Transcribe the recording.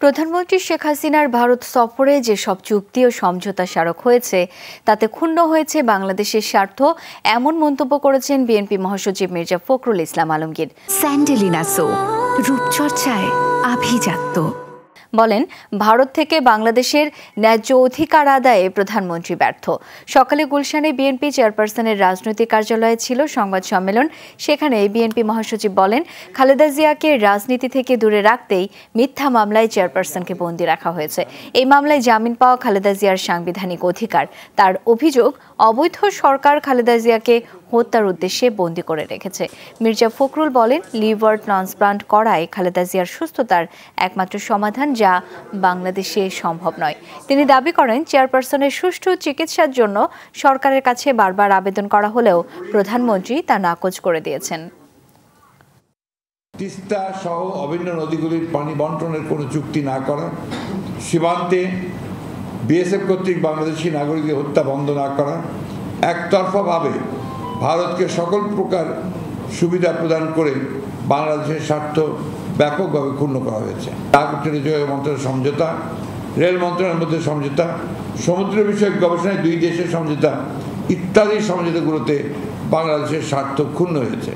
প্রধানমন্ত্রী শেখ হাসিনার ভারত সফরে যেসব চুক্তি ও সমঝোতা স্মারক হয়েছে তাতে ক্ষুণ্ণ হয়েছে বাংলাদেশের স্বার্থ, এমন মন্তব্য করেছেন বিএনপি মহাসচিব মির্জা ফখরুল ইসলাম আলমগীর। স্যান্ডেলিনা সো, রূপচর্চায় আভিজাত্য। বলেন, ভারত থেকে বাংলাদেশের ন্যায্য অধিকার আদায়ে প্রধানমন্ত্রী ব্যর্থ। সকালে গুলশানে বিএনপি চেয়ারপারসনের রাজনৈতিক কার্যালয়ে ছিল সংবাদ সম্মেলন। সেখানে বিএনপি মহাসচিব বলেন, খালেদা জিয়াকে রাজনীতি থেকে দূরে রাখতেই মিথ্যা মামলায় চেয়ারপারসনকে বন্দী রাখা হয়েছে। এই মামলায় জামিন পাওয়া খালেদা জিয়ার সাংবিধানিক অধিকার। তার অভিযোগ, অবৈধ সরকার খালেদা জিয়াকে হত্যার উদ্দেশ্যে বন্দী করে রেখেছে। মির্জা ফখরুল বলেন, লিভার ট্রান্সপ্লান্ট করাই খালেদা জিয়ার সুস্থতার একমাত্র সমাধান, যা বাংলাদেশে সম্ভব নয়। তিনি দাবি করেন, চেয়ারপারসনের সুষ্ঠু চিকিৎসার জন্য সরকারের কাছে বারবার আবেদন করা হলেও প্রধানমন্ত্রী তা নাকচ করে দিয়েছেন। তিস্তা সহ অভিন্ন নদীগুলির পানি বন্টনের কোনো চুক্তি না করা, সীমান্তে বিএসএফ কর্তৃক বাংলাদেশি নাগরিকদের হত্যা বন্ধ না করা, একতরফাভাবে ভারতকে সকল প্রকার সুবিধা প্রদান করে বাংলাদেশের স্বার্থ ব্যাপকভাবে ক্ষুণ্ণ করা হয়েছে। ডাক যোগাযোগ মন্ত্রণালয়ের সমঝোতা, রেল মন্ত্রণালয়ের মধ্যে সমঝোতা, সমুদ্র বিষয়ক গবেষণায় দুই দেশের সমঝোতা ইত্যাদি সমঝোতাগুলোতে বাংলাদেশের স্বার্থ ক্ষুণ্ণ হয়েছে।